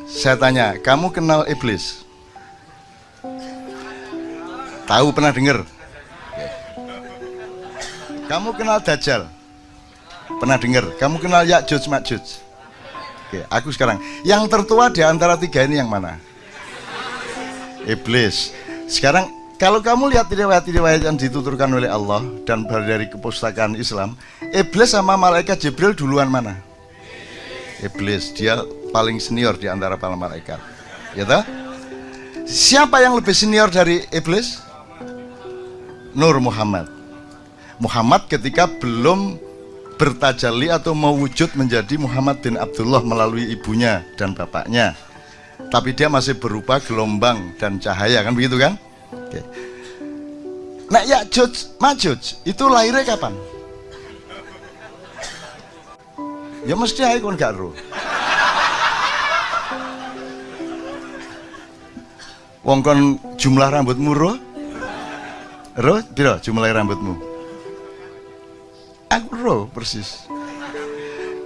Saya tanya, kamu kenal iblis? Tahu, pernah dengar? Kamu kenal Dajjal? Pernah dengar? Kamu kenal Ya'juj Ma'juj? Oke, aku sekarang, yang tertua di antara tiga ini yang mana? Iblis. Sekarang kalau kamu lihat riwayat-riwayat yang dituturkan oleh Allah dan dari kepustakaan Islam, iblis sama malaikat Jibril duluan mana? Iblis, dia paling senior di antara para malaikat. Ya toh? Siapa yang lebih senior dari iblis? Nur Muhammad. Muhammad ketika belum bertajalli atau mewujud menjadi Muhammad bin Abdullah melalui ibunya dan bapaknya. Tapi dia masih berupa gelombang dan cahaya, kan begitu kan? Oke. Nah, Ya'juj Ma'juj itu lahirnya kapan? Ya mesti ae kon gak ro. Wong kon jumlah rambutmu ro? Ro, piro jumlah rambutmu? Aku ro persis.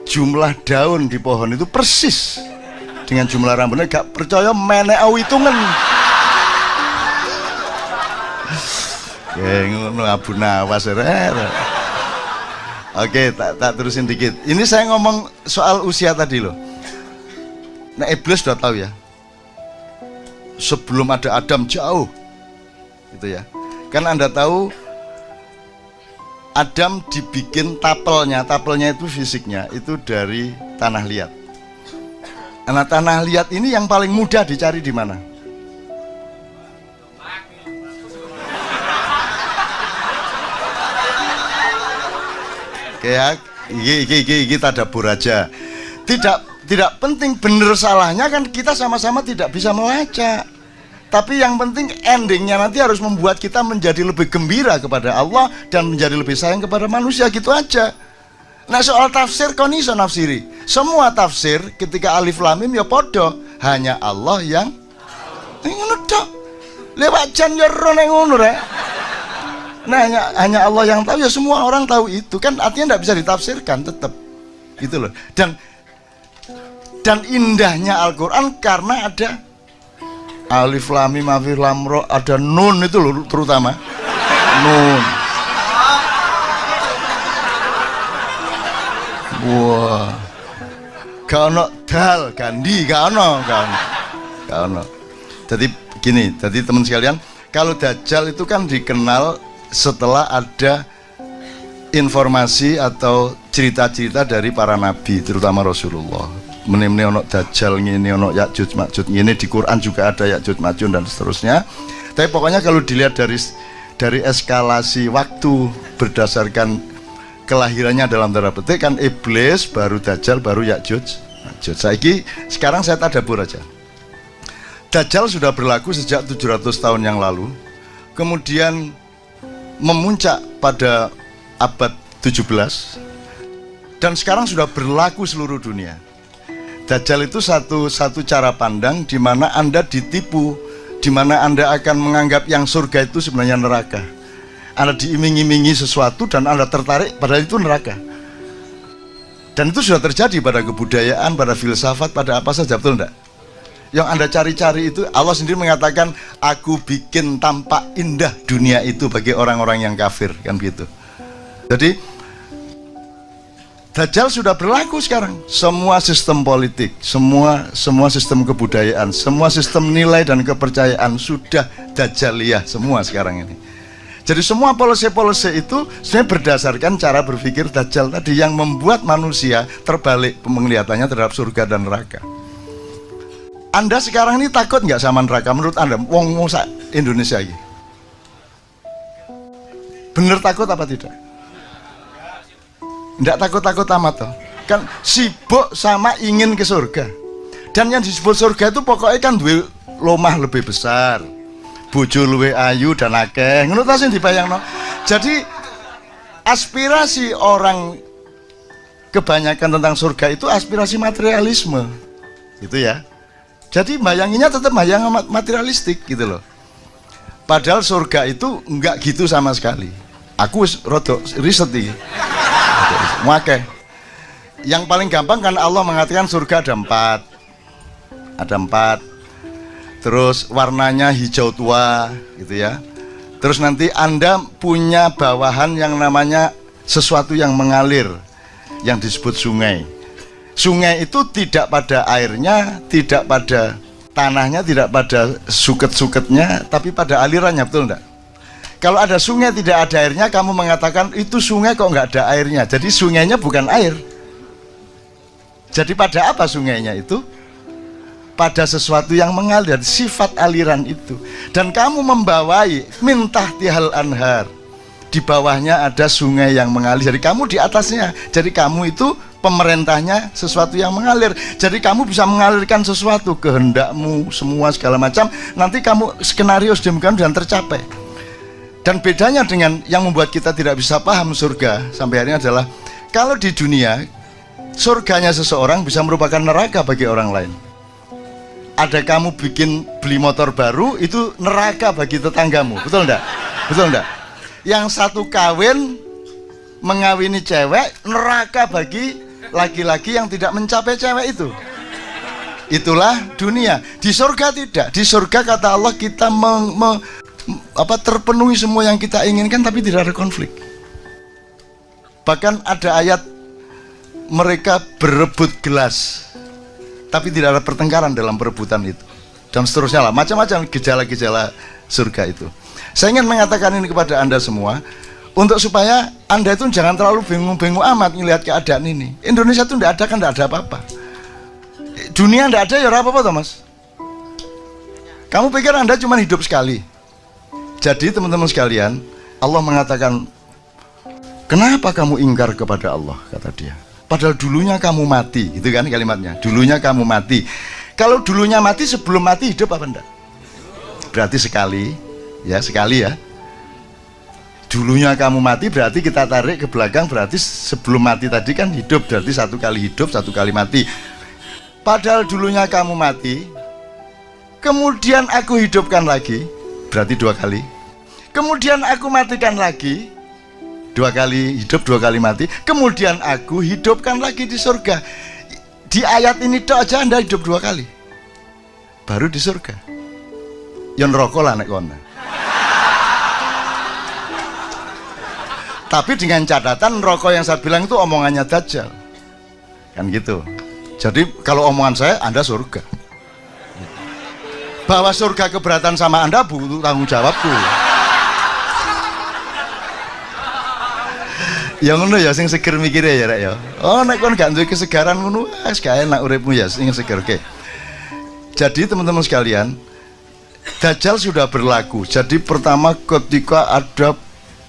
Jumlah daun di pohon itu persis dengan jumlah rambutnya. Gak percaya menek hitungan. Ya ngono Abu Nawas. Oke, tak terusin dikit. Ini saya ngomong soal usia tadi loh. Nah, iblis sudah tahu ya. Sebelum ada Adam jauh. Gitu ya. Kan Anda tahu Adam dibikin tapelnya itu fisiknya itu dari tanah liat. Nah, tanah liat ini yang paling mudah dicari di mana? Ya, kita dapur aja. Tidak penting bener salahnya, kan kita sama-sama tidak bisa melacak. Tapi yang penting endingnya nanti harus membuat kita menjadi lebih gembira kepada Allah dan menjadi lebih sayang kepada manusia, gitu aja. Nah, soal tafsir kon iso nafsiri. Semua tafsir ketika alif lam mim ya podo, hanya Allah yang ngono tok. Lewat jan yo ro nek ngono rek. Nah, hanya Allah yang tahu, ya semua orang tahu itu kan, artinya tidak bisa ditafsirkan tetap gitu loh. Dan indahnya Al-Quran karena ada alif lam mim alif lam ra, ada nun itu loh, terutama nun. Wah, gak ono dal gandi, gak ono. Jadi gini, jadi teman sekalian, kalau Dajjal itu kan dikenal setelah ada informasi atau cerita-cerita dari para nabi, terutama Rasulullah. Menimni ono Dajjal ngene, ono Ya'juj Ma'juj ngene, di Quran juga ada Ya'juj Ma'juj dan seterusnya. Tapi pokoknya kalau dilihat dari eskalasi waktu berdasarkan kelahirannya dalam tanda petik, kan iblis, baru Dajjal, baru Ya'juj Ma'juj. Sekarang saya tadabur aja. Dajjal sudah berlaku sejak 700 tahun yang lalu. Kemudian memuncak pada abad 17 dan sekarang sudah berlaku seluruh dunia. Dajjal itu satu cara pandang di mana Anda ditipu, di mana Anda akan menganggap yang surga itu sebenarnya neraka. Anda diiming-imingi sesuatu dan Anda tertarik pada itu neraka. Dan itu sudah terjadi pada kebudayaan, pada filsafat, pada apa saja, betul enggak? Yang Anda cari-cari itu, Allah sendiri mengatakan, aku bikin tampak indah dunia itu bagi orang-orang yang kafir, kan gitu. Jadi Dajjal sudah berlaku sekarang. Semua sistem politik, semua sistem kebudayaan, semua sistem nilai dan kepercayaan sudah Dajjaliyah semua sekarang ini. Jadi semua polisi-polisi itu sebenarnya berdasarkan cara berpikir Dajjal tadi, yang membuat manusia terbalik penglihatannya terhadap surga dan neraka. Anda sekarang ini takut nggak sama neraka menurut Anda? Wong Indonesia ini bener takut apa tidak? Nggak takut-takut amat toh. Kan sibuk sama ingin ke surga. Dan yang disebut surga itu pokoknya kan duwe lomah lebih besar, bojo luwih ayu dan akeh. Ngono ta sing dibayangno. Jadi aspirasi orang kebanyakan tentang surga itu aspirasi materialisme. Gitu ya. Jadi bayanginnya tetap bayang materialistik gitu loh. Padahal surga itu enggak gitu sama sekali. Aku rodok riset iki. Oke. Yang paling gampang kan Allah mengatakan surga ada 4. ada 4. Terus warnanya hijau tua gitu ya. Terus nanti Anda punya bawahan yang namanya sesuatu yang mengalir, yang disebut sungai. Sungai itu tidak pada airnya, tidak pada tanahnya, tidak pada suket-suketnya, tapi pada alirannya, betul enggak? Kalau ada sungai tidak ada airnya, kamu mengatakan itu sungai kok nggak ada airnya. Jadi sungainya bukan air. Jadi pada apa sungainya itu? Pada sesuatu yang mengalir, sifat aliran itu. Dan kamu membawai min tahtihal anhar, di bawahnya ada sungai yang mengalir, jadi kamu di atasnya. Jadi kamu itu pemerintahnya sesuatu yang mengalir. Jadi kamu bisa mengalirkan sesuatu, kehendakmu, semua segala macam. Nanti kamu skenario sedemikian dan tercapai. Dan bedanya dengan yang membuat kita tidak bisa paham surga sampai hari ini adalah, kalau di dunia surganya seseorang bisa merupakan neraka bagi orang lain. Ada kamu beli motor baru, itu neraka bagi tetanggamu, betul enggak? Betul enggak? Yang satu kawin mengawini cewek, neraka bagi laki-laki yang tidak mencapai cewek itu. Itulah dunia. Di surga tidak. Di surga kata Allah kita terpenuhi semua yang kita inginkan, tapi tidak ada konflik. Bahkan ada ayat mereka berebut gelas, tapi tidak ada pertengkaran dalam perebutan itu, dan seterusnya lah, macam-macam gejala-gejala surga itu. Saya ingin mengatakan ini kepada Anda semua, untuk supaya Anda itu jangan terlalu bingung-bingung amat melihat keadaan ini. Indonesia itu tidak ada, kan tidak ada apa-apa. Dunia tidak ada, ya apa-apa toh mas. Kamu pikir Anda cuma hidup sekali. Jadi teman-teman sekalian, Allah mengatakan, kenapa kamu ingkar kepada Allah, kata dia. Padahal dulunya kamu mati, gitu kan kalimatnya. Dulunya kamu mati. Kalau dulunya mati, sebelum mati hidup apa enggak? Berarti sekali, ya sekali ya. Dulunya kamu mati berarti kita tarik ke belakang, berarti sebelum mati tadi kan hidup, berarti 1 kali hidup, 1 kali mati. Padahal dulunya kamu mati, kemudian aku hidupkan lagi, berarti 2 kali. Kemudian aku matikan lagi, 2 kali hidup, 2 kali mati. Kemudian aku hidupkan lagi di surga. Di ayat ini tok aja Anda hidup 2 kali, baru di surga. Yang rokok lah nek kono. Tapi dengan catatan rokok yang saya bilang itu omongannya Dajjal, kan gitu. Jadi kalau omongan saya, Anda surga. Bahwa surga keberatan sama Anda butuh tanggung jawabku. Ya ngono ya, sing seger mikire ya rek ya. Oh nek kon gak duwe kesegaran ngono, wis gak enak uripmu ya, sing seger. Oke. Jadi teman-teman sekalian, Dajjal sudah berlaku. Jadi pertama ketika ada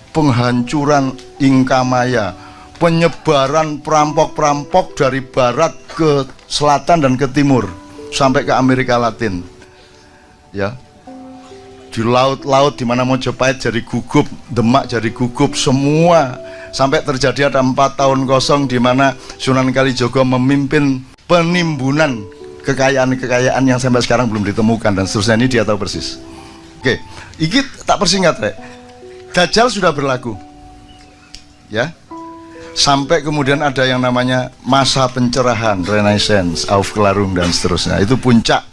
penghancuran Inkamaya, penyebaran perampok-perampok dari barat ke selatan dan ke timur sampai ke Amerika Latin. Ya. Di laut-laut di mana Mojopahit jadi gugup, Demak jadi gugup, semua. Sampai terjadi ada 4 tahun kosong di mana Sunan Kalijogo memimpin penimbunan kekayaan-kekayaan yang sampai sekarang belum ditemukan dan seterusnya. Ini dia tahu persis. Oke, ini tak persingkat rek. Dajjal sudah berlaku, ya. Sampai kemudian ada yang namanya masa pencerahan, Renaissance, Aufklärung dan seterusnya. Itu puncak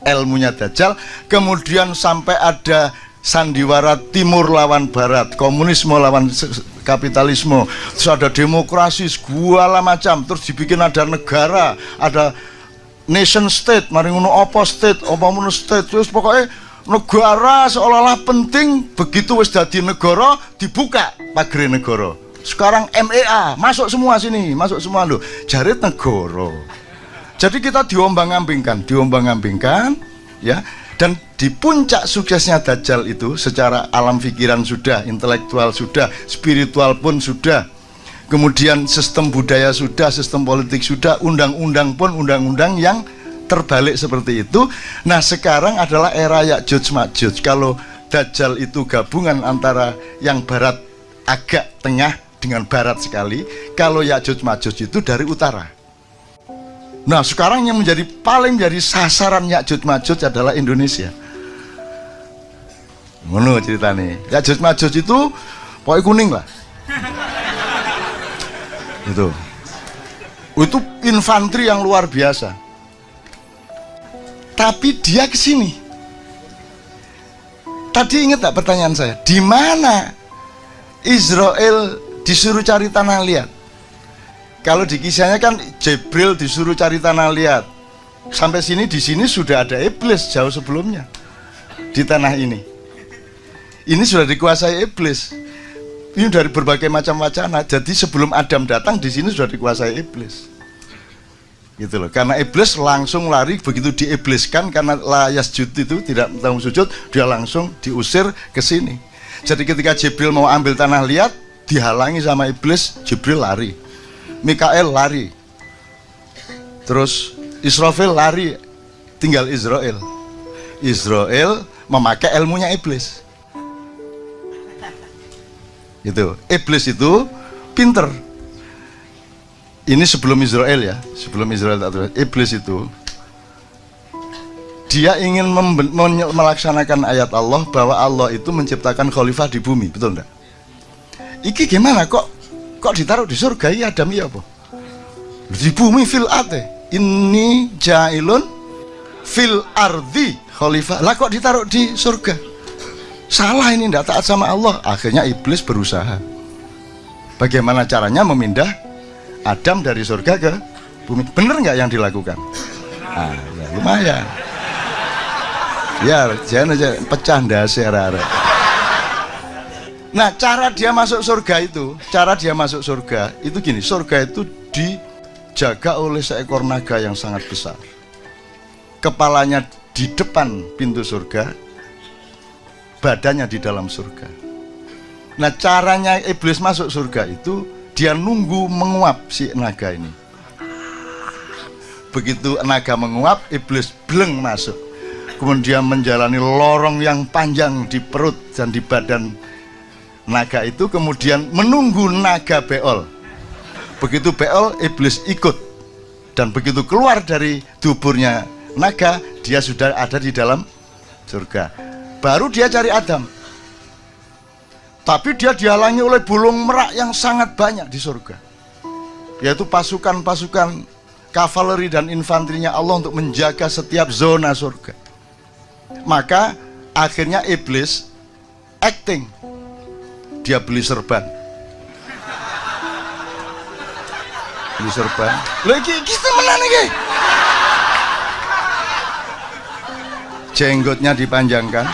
ilmunya Dajjal. Kemudian sampai ada sandiwara timur lawan barat, komunisme lawan kapitalisme, terus ada demokrasi segala macam, terus dibikin ada negara, ada nation state, mari ngono apa state, apa ngono state, terus pokoknya negara seolah-olah penting. Begitu wis dadi negara, dibuka pagar negara. Sekarang MEA masuk semua sini, masuk semua loh, jarit negara. Jadi kita diombang-ambingkan, ya. Dan di puncak suksesnya Dajjal itu secara alam pikiran sudah, intelektual sudah, spiritual pun sudah, kemudian sistem budaya sudah, sistem politik sudah, undang-undang pun undang-undang yang terbalik seperti itu. Nah sekarang adalah era Ya'juj Ma'juj. Kalau Dajjal itu gabungan antara yang barat agak tengah dengan barat sekali, kalau Ya'juj Ma'juj itu dari utara. Nah sekarang yang paling menjadi sasaran Ya'juj Ma'juj adalah Indonesia. Ngono ceritanya. Ya'juj Ma'juj itu pokoknya kuning lah. Itu infanteri yang luar biasa. Tapi dia ke sini. Tadi ingat tak pertanyaan saya? Di mana Israel disuruh cari tanah liat? Kalau di kisahnya kan Jibril disuruh cari tanah liat. Sampai sini, di sini sudah ada iblis jauh sebelumnya di tanah ini. Ini sudah dikuasai iblis. Ini dari berbagai macam wacana. Jadi sebelum Adam datang, di sini sudah dikuasai iblis. Gitu loh. Karena iblis langsung lari, begitu diibliskan karena la yasjud itu tidak tahu sujud, dia langsung diusir ke sini. Jadi ketika Jibril mau ambil tanah liat, dihalangi sama iblis, Jibril lari. Mikael lari. Terus Israfil lari, tinggal Israel. Israel memakai ilmunya iblis. Gitu. Iblis itu pinter. Ini sebelum Israel ya, sebelum Israel tak terus. Iblis itu dia ingin melaksanakan ayat Allah bahwa Allah itu menciptakan khalifah di bumi, betul enggak? Iki gimana kok ditaruh di surga ya Adam ya apa? Di bumi fil ate. Ini jailun fil ardi khalifah. Lah kok ditaruh di surga? Salah, ini tidak taat sama Allah. Akhirnya iblis berusaha. Bagaimana caranya memindah Adam dari surga ke bumi? Bener nggak yang dilakukan? Ah, ya lumayan. Ya, jangan aja pecah dasar. Nah, cara dia masuk surga itu gini. Surga itu dijaga oleh seekor naga yang sangat besar. Kepalanya di depan pintu surga, badannya di dalam surga. Nah, caranya iblis masuk surga itu dia nunggu menguap si naga ini. Begitu naga menguap, iblis bleng masuk. Kemudian menjalani lorong yang panjang di perut dan di badan naga itu, kemudian menunggu naga beol. Begitu beol, iblis ikut. Dan begitu keluar dari duburnya naga, dia sudah ada di dalam surga. Baru dia cari Adam. Tapi dia dihalangi oleh burung merak yang sangat banyak di surga, yaitu pasukan-pasukan kavaleri dan infanterinya Allah untuk menjaga setiap zona surga. Maka akhirnya iblis acting. Dia beli serban. Beli serban. Lagi kita menang nih. Jenggotnya dipanjangkan.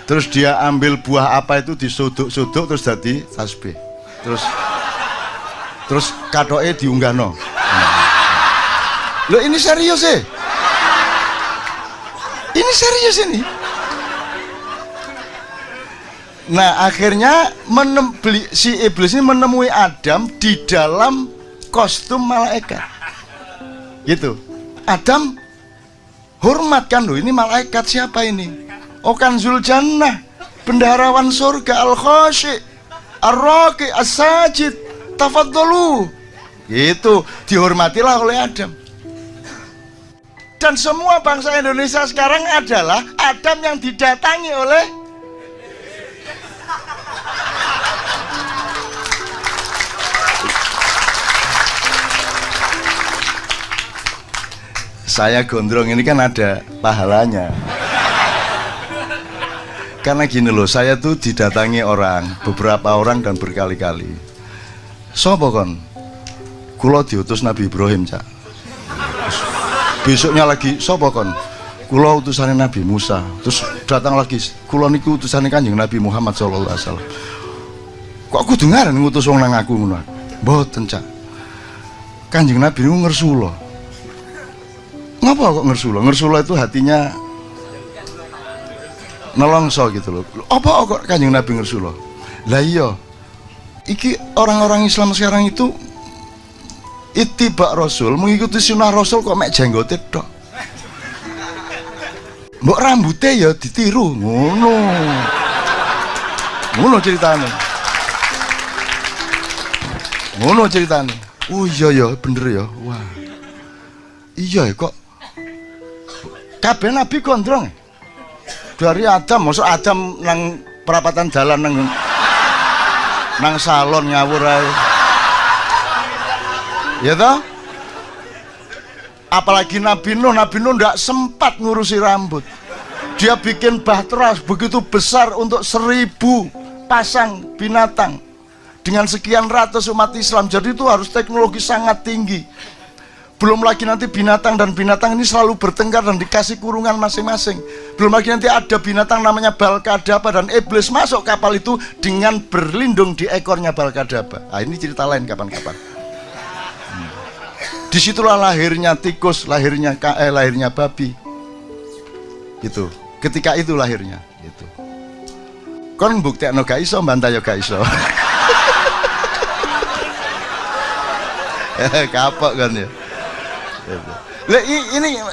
Terus dia ambil buah apa itu, disuduk-suduk terus jadi tasbih. Terus katoke diunggahno. Loh, ini serius sih. Ini serius ini. Nah, akhirnya si iblis ini menemui Adam di dalam kostum malaikat. Gitu. Adam hormat kan, loh ini malaikat siapa ini? Oh, Kanzul Jannah, bendaharawan surga, al-khashi, ar-raqi, as-sajid, tafadhalu. Itu dihormatilah oleh Adam. Dan semua bangsa Indonesia sekarang adalah Adam yang didatangi oleh saya gondrong ini kan ada pahalanya. Karena gini loh, saya tuh didatangi beberapa orang dan berkali-kali. Sopo kon? Kulo diutus Nabi Ibrahim, Cak. Besoknya lagi, sopo kon? Kulo utusannya Nabi Musa. Terus datang lagi, kulo niku utusannya Kanjeng Nabi Muhammad SAW. Kok aku dengar ngutus wong nang aku ngono? Mboten, Cak. Kanjeng Nabi niku ngersulo. Ngapa kok ngersulo? Ngersulo itu hatinya nelongso gitu loh. Apa kok Kanjeng Nabi ngersulo? Lah iya, iki orang-orang Islam sekarang itu ittiba Rasul, mengikuti sunnah Rasul kok mek jenggote tok. Mbok rambutnya ya ditiru, ngono ceritane. Oh iya ya, bener ya. Wah, iya ya kok kabeh Nabi gondrong. Dari Adam, maksud Adam nang perapatan jalan nang salon ngawur ae. Ya toh? Apalagi Nabi Nuh nggak sempat ngurusi rambut. Dia bikin bahtera begitu besar untuk 1000 pasang binatang dengan sekian ratus umat Islam. Jadi itu harus teknologi sangat tinggi. Belum lagi nanti binatang dan binatang ini selalu bertengkar dan dikasih kurungan masing-masing. Belum lagi nanti ada binatang namanya Balkadaba, dan iblis masuk kapal itu dengan berlindung di ekornya Balkadaba. Nah, ini cerita lain kapan-kapan. Disitulah lahirnya tikus, lahirnya babi. Gitu. Ketika itu lahirnya. Gitu. Kon buktekno gak iso, mbantah yo gak iso. Kapok kan ya. Ini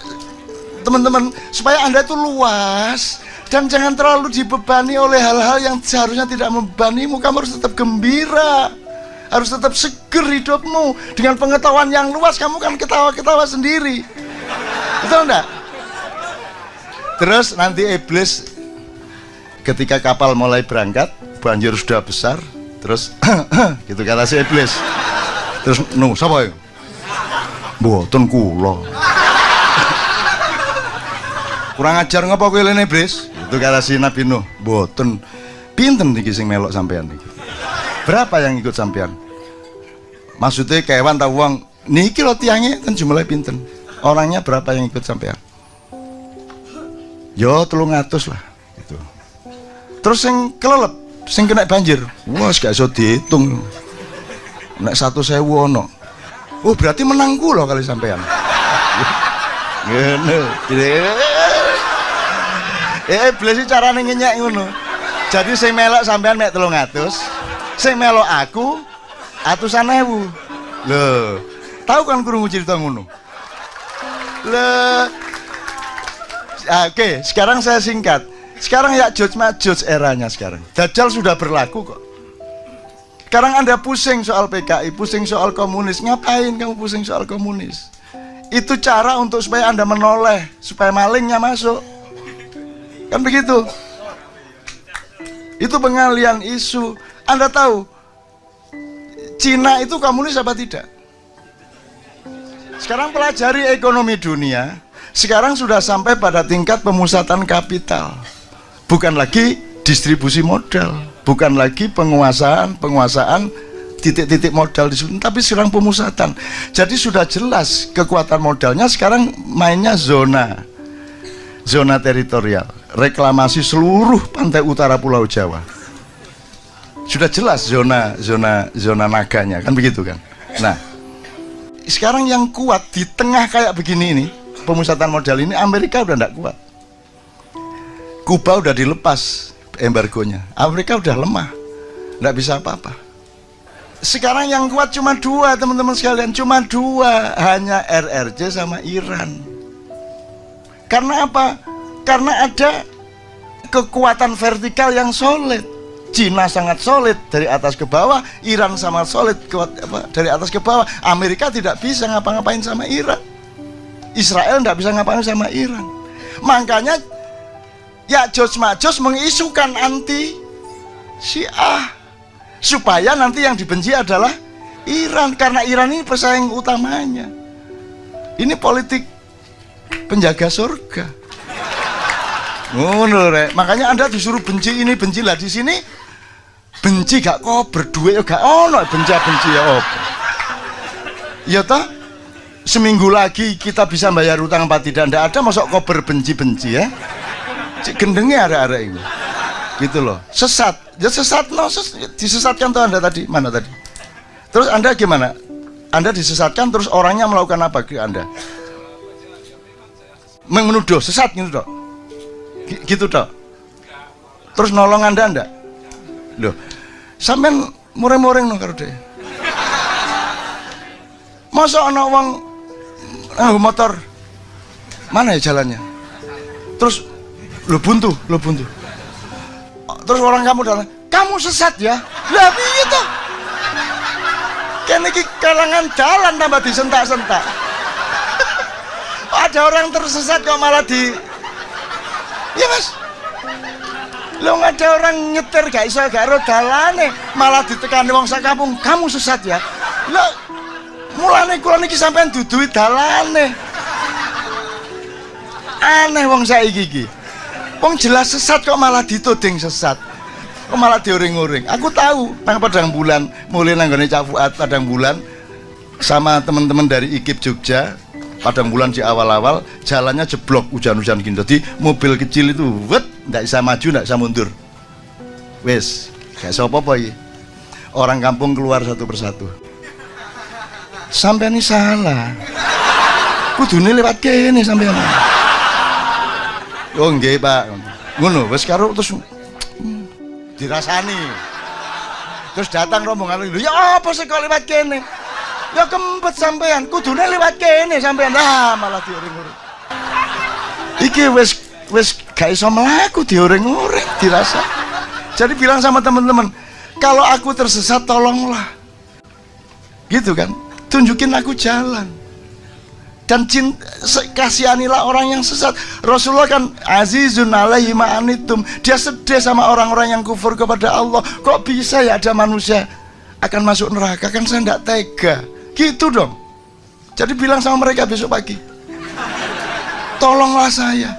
teman-teman, supaya Anda itu luas dan jangan terlalu dibebani oleh hal-hal yang seharusnya tidak membebanimu. Kamu harus tetap gembira, harus tetap seger hidupmu. Dengan pengetahuan yang luas kamu kan ketawa-ketawa sendiri, betul enggak? Terus nanti iblis ketika kapal mulai berangkat, banjir sudah besar, terus gitu kata si iblis. Terus sapa ya? Mboten kula. Kurang ajar ngapa kowe lene, Bris? Itu kata si Nabi Nuh. Mboten. Pinten niki sing melok sampean niki? Berapa yang ikut sampean? Maksudnya kewan ta wong niki lho tiange kan jumlahe pinten? Orangnya berapa yang ikut sampean? Yo 300 lah gitu. Terus sing kelelep, sing kena banjir. Wah, gak iso dihitung. Nek 1.000 ono. Oh, berarti menang kula kali sampean. Ngene. Iblis carane ngenyek ngono. Jadi sing melok sampean mek 300, sing melok aku atusan ewu. Lho, tahu kan krungu cerita ngono? Oke, sekarang saya singkat. Sekarang Ya'juj Ma'juj eranya sekarang. Dajjal sudah berlaku kok. Sekarang Anda pusing soal PKI, pusing soal komunis. Ngapain kamu pusing soal komunis? Itu cara untuk supaya Anda menoleh, supaya malingnya masuk. Kan begitu. Itu pengalian isu. Anda tahu Cina itu komunis apa tidak? Sekarang pelajari ekonomi dunia. Sekarang sudah sampai pada tingkat pemusatan kapital. Bukan lagi distribusi modal, bukan lagi penguasaan titik-titik modal di situ, tapi sekarang pemusatan. Jadi sudah jelas kekuatan modalnya sekarang mainnya zona teritorial, reklamasi seluruh pantai utara Pulau Jawa. Sudah jelas zona naganya, kan begitu kan. Nah, sekarang yang kuat di tengah kayak begini ini, pemusatan modal ini, Amerika udah tidak kuat. Kuba udah dilepas embargonya, Amerika udah lemah, nggak bisa apa-apa. Sekarang yang kuat cuma 2, teman-teman sekalian, cuma 2, hanya RRC sama Iran. Karena apa? Karena ada kekuatan vertikal yang solid. Cina sangat solid dari atas ke bawah, Iran sangat solid dari atas ke bawah. Amerika tidak bisa ngapa-ngapain sama Iran, Israel nggak bisa ngapa-ngapain sama Iran. Makanya Ya'juj Ma'juj mengisukan anti Syiah supaya nanti yang dibenci adalah Iran, karena Iran ini pesaing utamanya. Ini politik penjaga surga. Makanya Anda disuruh benci ini, benci lah. Di sini benci gak kok berdua gak ono benci ya apa? Ya toh, seminggu lagi kita bisa bayar utang apa tidak? Ndak ada, masuk kok benci-benci ya. Cik gendengnya ada ini gitu loh. Sesat ya, sesat no, disesatkan tuh Anda tadi. Mana tadi? Terus Anda gimana? Anda disesatkan, terus orangnya melakukan apa ke Anda? Menuduh, sesat gitu dok. Gitu dok. Terus nolong Anda enggak? Loh, sampean mureng-mureng no karo dhewe. Masa ana wong motor mana ya jalannya? Terus lo buntu. Terus orang kamu datang, kamu sesat ya? Lah piye toh? Kene iki kalangan jalan tambah disentak-sentak. Ada orang tersesat kok malah ya mas, lo nggak ada orang nyetir gak iso gak ro dalane, malah ditekani wong sak kampung, kamu sesat ya? Lo mulane kula niki sampean dudui dalane. Aneh wong saiki iki. Wong jelas sesat kok malah dituding sesat. Kok malah dioring-oring. Aku tahu nang Padang Bulan, mulai nang gone Cak Fuad Padang Bulan sama teman-teman dari IKIP Jogja. Padang Bulan di awal-awal jalannya jeblok hujan-hujan gini. Jadi mobil kecil itu ndak bisa maju, ndak bisa mundur. Wes, kayak sapa apa iki? Orang kampung keluar satu persatu. Sampai ini salah. Kudune lewat kene sampean. Oh nggih Pak. Ngono wis karo terus dirasani. Terus datang rombongan lho, ya apa sih kok lewat kene? Ya kempet sampean, kudune lewat kene sampean. Lah malah dioring-oring. Iki wis gak iso mlaku dioring-oring dirasa. Jadi bilang sama teman-teman, kalau aku tersesat tolonglah. Gitu kan? Tunjukin aku jalan. Dan kasihanilah orang yang sesat. Rasulullah kan azizun alaihi ma'anitum. Dia sedih sama orang-orang yang kufur kepada Allah. Kok bisa ya ada manusia akan masuk neraka? Kan saya tidak tega. Gitu dong. Jadi bilang sama mereka besok pagi, tolonglah saya.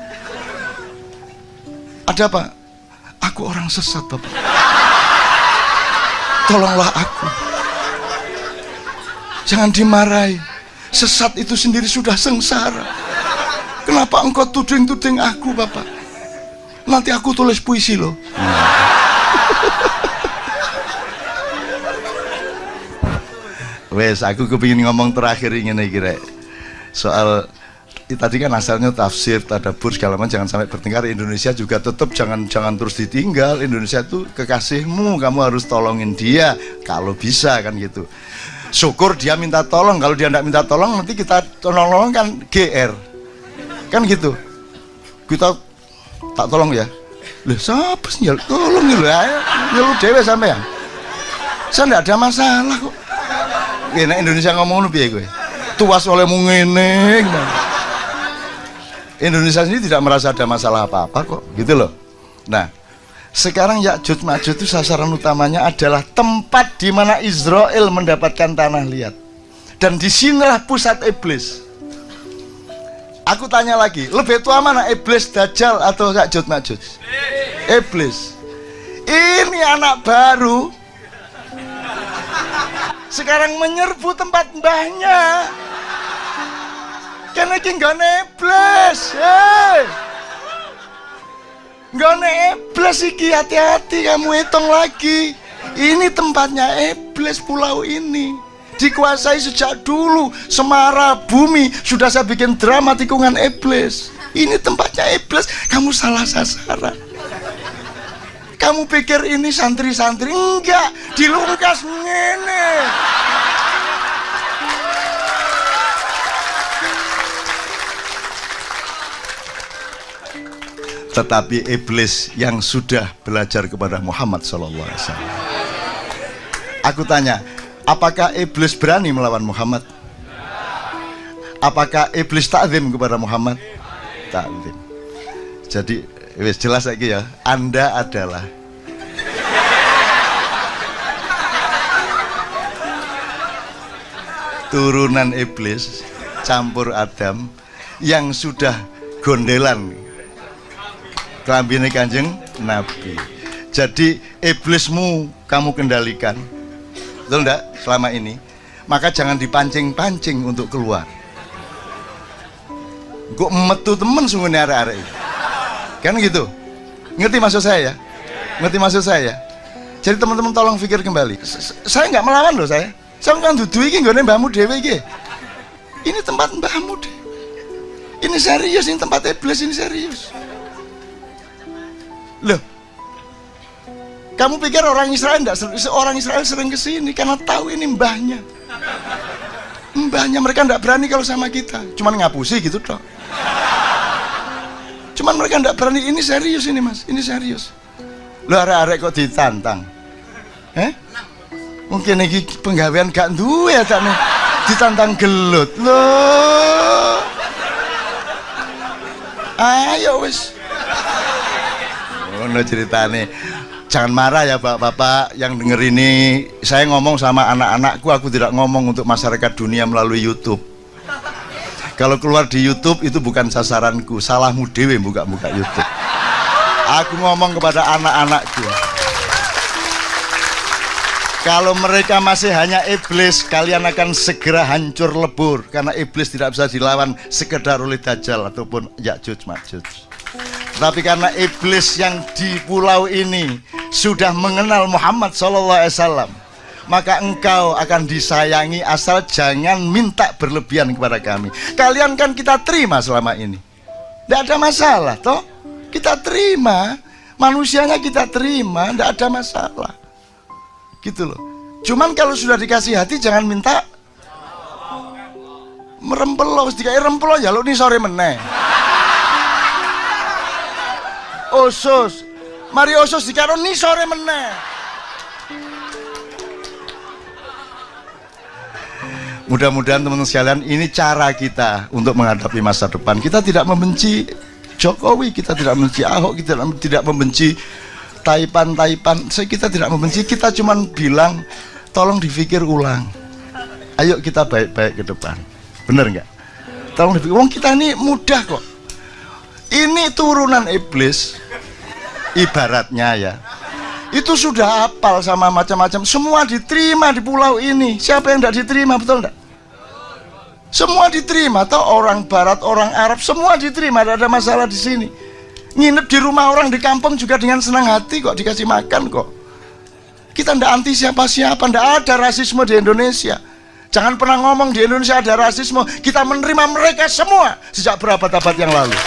Ada apa? Aku orang sesat Bapak. Tolonglah aku. Jangan dimarahi. Sesat itu sendiri sudah sengsara. Kenapa engkau tuding-tuding aku Bapak? Nanti aku tulis puisi loh. Wes, aku kepingin ngomong terakhir ingin kira soal tadi kan asalnya tafsir, tadabbur segala macam, jangan sampai bertengkar. Indonesia juga tetap jangan terus ditinggal. Indonesia itu kekasihmu, kamu harus tolongin dia kalau bisa kan gitu. Syukur dia minta tolong, kalau dia tidak minta tolong nanti kita tolong kan GR kan gitu. Kita tak tolong ya, loh siapa sih ya tolong gitu ya, lu dewe sampean. Saya tidak ada masalah kok. Nah Indonesia ngomong lebih ya gue tuas olehmu ngene. Indonesia sendiri tidak merasa ada masalah apa-apa kok gitu loh. Nah sekarang Ya'juj Ma'juj itu sasaran utamanya adalah tempat di mana Israel mendapatkan tanah liat. Dan disinilah pusat iblis. Aku tanya lagi, lebih tua mana iblis Dajjal atau Ya'juj Ma'juj? Iblis. Ini anak baru sekarang menyerbu tempat mbahnya. Karena ini gak iblis. Gak iblis iki, hati-hati kamu hitung lagi. Ini tempatnya iblis, pulau ini dikuasai sejak dulu. Semara bumi sudah saya bikin drama tikungan iblis. Ini tempatnya iblis, kamu salah sasaran. Kamu pikir ini santri-santri? Enggak, dilungkas ngene. Tetapi iblis yang sudah belajar kepada Muhammad SAW. Aku tanya, apakah iblis berani melawan Muhammad? Apakah iblis takzim kepada Muhammad? Takzim. Jadi wis jelas lagi ya, Anda adalah turunan iblis campur Adam yang sudah gondelan kelambine Kanjeng Nabi. Jadi iblismu kamu kendalikan, betul enggak selama ini? Maka jangan dipancing-pancing untuk keluar. Kok metu temen sungguhnya arek-arek kan gitu. Ngerti maksud saya ya? Ngerti maksud saya ya? Jadi teman-teman tolong pikir kembali. Saya nggak melawan loh saya. Saya kan dudu iki nggone mbahmu dhewe iki. Ini tempat mbahmu deh. Ini serius, ini tempat iblis, ini serius. Loh, kamu pikir orang Israel enggak? Orang Israel sering kesini karena tahu ini mbahnya. Mbahnya, mereka enggak berani kalau sama kita. Cuman ngapusi gitu toh. Cuman mereka enggak berani. Ini serius ini mas, ini serius. Loh arek-arek kok ditantang? Mungkin ini penggawean gak duwe ya tak nih. Ditantang gelut. Loh, ayo wis. Ono ceritane. Jangan marah ya bapak-bapak yang denger ini. Saya ngomong sama anak-anakku, aku tidak ngomong untuk masyarakat dunia melalui YouTube. Kalau keluar di YouTube itu bukan sasaranku, salahmu dewe buka-buka YouTube. Aku ngomong kepada anak-anakku, kalau mereka masih hanya iblis, kalian akan segera hancur lebur, karena iblis tidak bisa dilawan sekedar oleh Dajjal ataupun Ya'juj Ma'juj. Tapi karena iblis yang di pulau ini sudah mengenal Muhammad SAW, maka engkau akan disayangi, asal jangan minta berlebihan kepada kami. Kalian kan kita terima selama ini, tidak ada masalah toh. Kita terima, manusianya kita terima, tidak ada masalah gitu loh. Cuman kalau sudah dikasih hati jangan minta merempelo, dikai rempelo ya lo nih sore meneh. Osus, mari osus dikaro nih sore meneh. Mudah-mudahan teman-teman sekalian, ini cara kita untuk menghadapi masa depan. Kita tidak membenci Jokowi, kita tidak membenci Ahok, kita tidak membenci Taipan, kita tidak membenci. Kita cuma bilang tolong dipikir ulang, ayo kita baik-baik ke depan. Bener nggak? Tolong dipikir, wong kita ini mudah kok. Ini turunan iblis ibaratnya ya, itu sudah hafal sama macam-macam, semua diterima di pulau ini. Siapa yang tidak diterima, betul enggak? Semua diterima, atau orang barat, orang Arab, semua diterima, tidak ada masalah di sini. Nginep di rumah orang di kampung juga dengan senang hati kok, dikasih makan kok. Kita tidak anti siapa-siapa, tidak ada rasisme di Indonesia. Jangan pernah ngomong di Indonesia ada rasisme. Kita menerima mereka semua sejak berabad-abad yang lalu.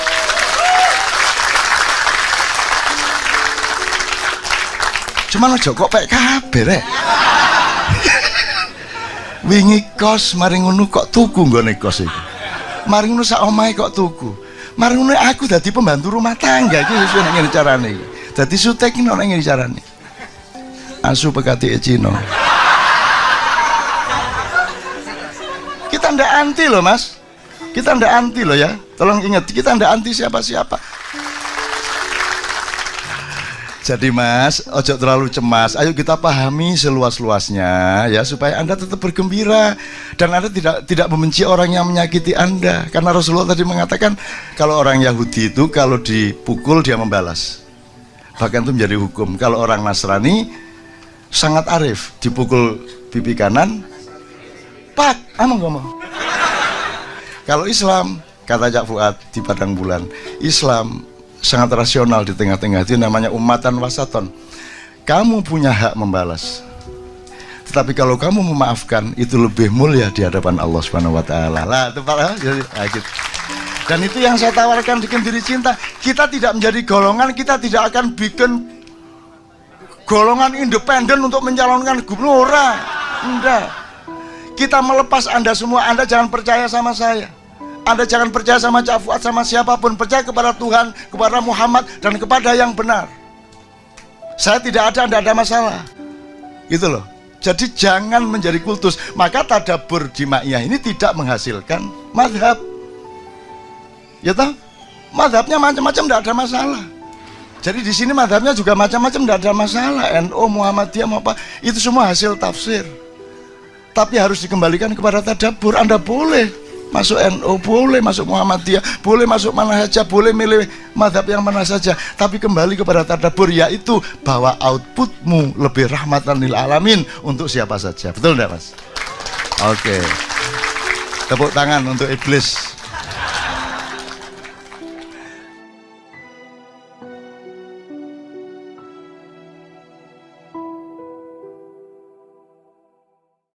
Cuman aja kok pek kabeh rek. Wingi kos mari ngono kok tuku nggone kos iki. Mari ngono sak omahe kok tuku. Mari ngono aku dadi pembantu rumah tangga iki wis ngene carane iki. Dadi sutek iki ono ngene carane. Asu pekati Cino. Kita ndak anti loh Mas. Kita ndak anti loh ya. Tolong ingat, kita ndak anti siapa-siapa. Jadi Mas, ojo terlalu cemas. Ayo kita pahami seluas-luasnya ya, supaya Anda tetap bergembira dan Anda tidak membenci orang yang menyakiti Anda. Karena Rasulullah tadi mengatakan kalau orang Yahudi itu kalau dipukul dia membalas. Bahkan itu menjadi hukum. Kalau orang Nasrani sangat arif, dipukul pipi kanan, pak, amang ngomong. Kalau Islam, kata Cak Fuad di Padang Bulan, Islam sangat rasional di tengah-tengah, itu namanya ummatan wasaton. Kamu punya hak membalas, tetapi kalau kamu memaafkan itu lebih mulia di hadapan Allah Subhanahu wa taala. Lah, itu Pak. Gitu. Dan itu yang saya tawarkan di Kendiri Cinta. Kita tidak menjadi golongan, kita tidak akan bikin golongan independen untuk mencalonkan gubernur. Enggak. Kita melepas Anda semua. Anda jangan percaya sama saya. Anda jangan percaya sama Cak Fuad, sama siapapun. Percaya kepada Tuhan, kepada Muhammad, dan kepada yang benar. Saya tidak ada, Anda ada masalah. Gitu loh. Jadi jangan menjadi kultus. Maka tadabbur di Ma'iyah ini tidak menghasilkan madhab. Ya toh? Madhabnya macam-macam, tidak ada masalah. Jadi di sini madhabnya juga macam-macam, tidak ada masalah. NU, Muhammadiyah, mau apa, itu semua hasil tafsir. Tapi harus dikembalikan kepada tadabbur. Anda boleh masuk NU, boleh masuk Muhammadiyah, boleh masuk mana saja, boleh milih madhab yang mana saja, tapi kembali kepada tadabbur, yaitu bahwa outputmu lebih rahmatan lil alamin untuk siapa saja. Betul enggak Mas? Oke. Tepuk tangan untuk iblis.